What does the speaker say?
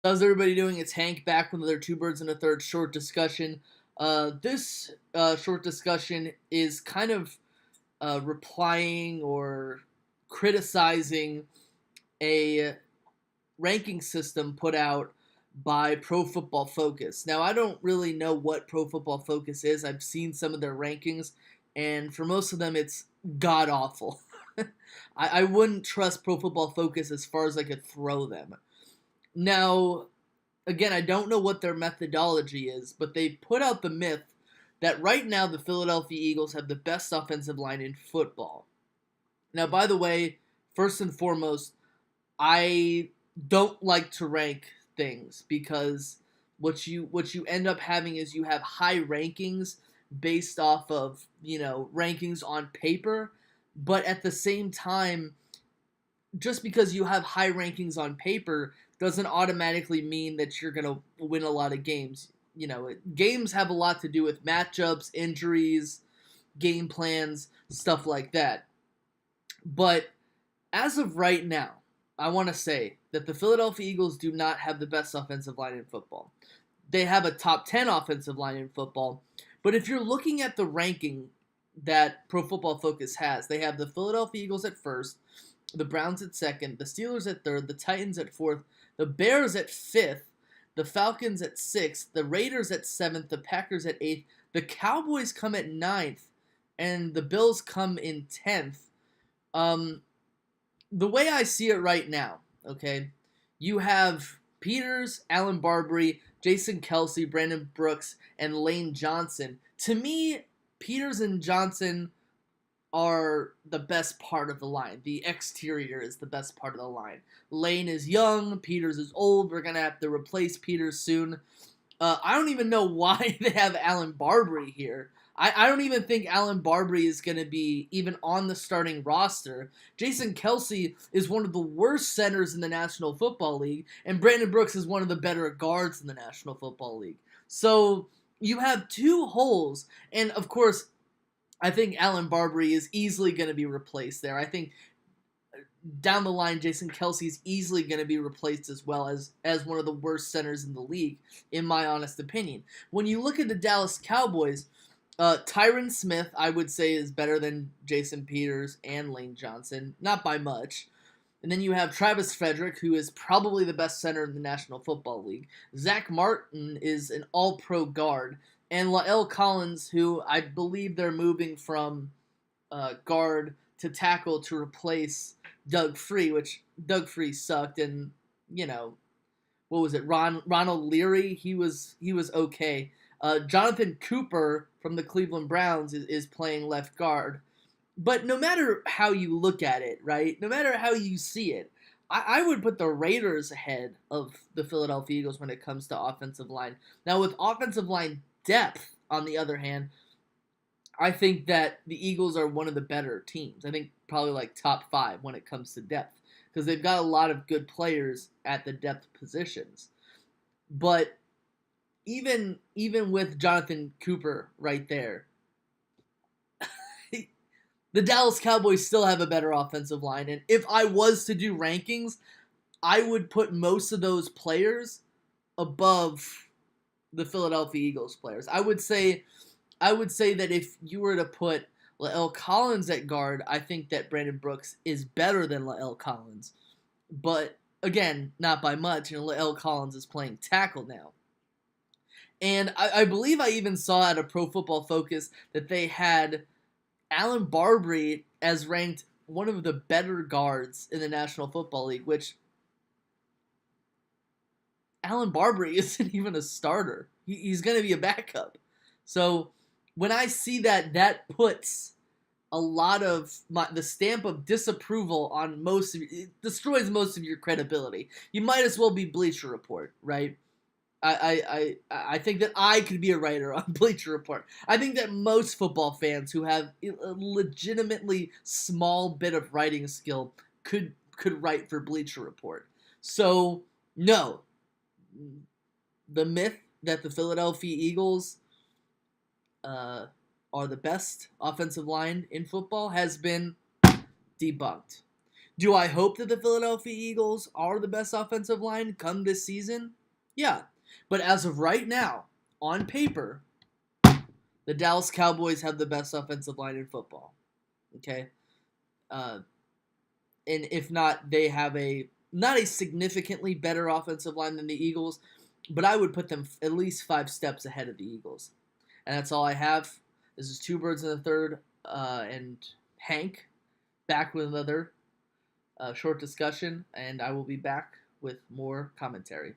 How's everybody doing? It's Hank back with another Two Birds and a Third short discussion. This short discussion is kind of replying or criticizing a ranking system put out by Pro Football Focus. Now, I don't really know what Pro Football Focus is. I've seen some of their rankings, and for most of them, it's god awful. I wouldn't trust Pro Football Focus as far as I could throw them. Now, again, I don't know what their methodology is, but they put out the myth that right now the Philadelphia Eagles have the best offensive line in football. Now, by the way, first and foremost, I don't like to rank things because what you end up having is you have high rankings based off of, rankings on paper, but at the same time, just because you have high rankings on paper doesn't automatically mean that you're going to win a lot of games. Games have a lot to do with matchups, injuries, game plans, stuff like that. But as of right now, I want to say that the Philadelphia Eagles do not have the best offensive line in football. They have a top 10 offensive line in football. But if you're looking at the ranking that Pro Football Focus has, they have the Philadelphia Eagles at first, the Browns at second, the Steelers at third, the Titans at fourth, the Bears at fifth, the Falcons at sixth, the Raiders at seventh, the Packers at eighth, the Cowboys come at ninth, and the Bills come in 10th. The way I see it right now, okay, you have Peters, Allen Barbery, Jason Kelsey, Brandon Brooks, and Lane Johnson. To me, Peters and Johnson are the best part of the line. The exterior is the best part of the line. Lane is young. Peters is old. We're going to have to replace Peters soon. I don't even know why they have Allen Barbery here. I don't even think Allen Barbery is going to be even on the starting roster. Jason Kelsey is one of the worst centers in the National Football League, and Brandon Brooks is one of the better guards in the National Football League. So you have two holes, and of course, I think Allen Barbery is easily going to be replaced there. I think down the line, Jason Kelsey is easily going to be replaced as well as one of the worst centers in the league, in my honest opinion. When you look at the Dallas Cowboys, Tyron Smith, I would say, is better than Jason Peters and Lane Johnson, not by much. And then you have Travis Frederick, who is probably the best center in the National Football League. Zach Martin is an all-pro guard. And La'el Collins, who I believe they're moving from guard to tackle to replace Doug Free, which Doug Free sucked. And, what was it? Ronald Leary, he was okay. Jonathan Cooper from the Cleveland Browns is playing left guard. But no matter how you look at it, right, no matter how you see it, I would put the Raiders ahead of the Philadelphia Eagles when it comes to offensive line. Now, with offensive line depth, on the other hand, I think that the Eagles are one of the better teams. I think probably like top 5 when it comes to depth, because they've got a lot of good players at the depth positions. But even with Jonathan Cooper right there, the Dallas Cowboys still have a better offensive line. And if I was to do rankings, I would put most of those players above the Philadelphia Eagles players. I would say that if you were to put La'el Collins at guard, I think that Brandon Brooks is better than La'el Collins. But again, not by much, and La'el Collins is playing tackle now. And I believe I even saw at a Pro Football Focus that they had Allen Barbery as ranked one of the better guards in the National Football League, which Allen Barbery isn't even a starter. He's going to be a backup. So when I see that, that puts a lot of the stamp of disapproval on it destroys most of your credibility. You might as well be Bleacher Report, right? I think that I could be a writer on Bleacher Report. I think that most football fans who have a legitimately small bit of writing skill could write for Bleacher Report. So, no. The myth that the Philadelphia Eagles are the best offensive line in football has been debunked. Do I hope that the Philadelphia Eagles are the best offensive line come this season? Yeah. But as of right now, on paper, the Dallas Cowboys have the best offensive line in football. Okay? And if not, they have not a significantly better offensive line than the Eagles, but I would put them at least 5 steps ahead of the Eagles. And that's all I have. This is Two Birds in the Third, and Hank back with another short discussion, and I will be back with more commentary.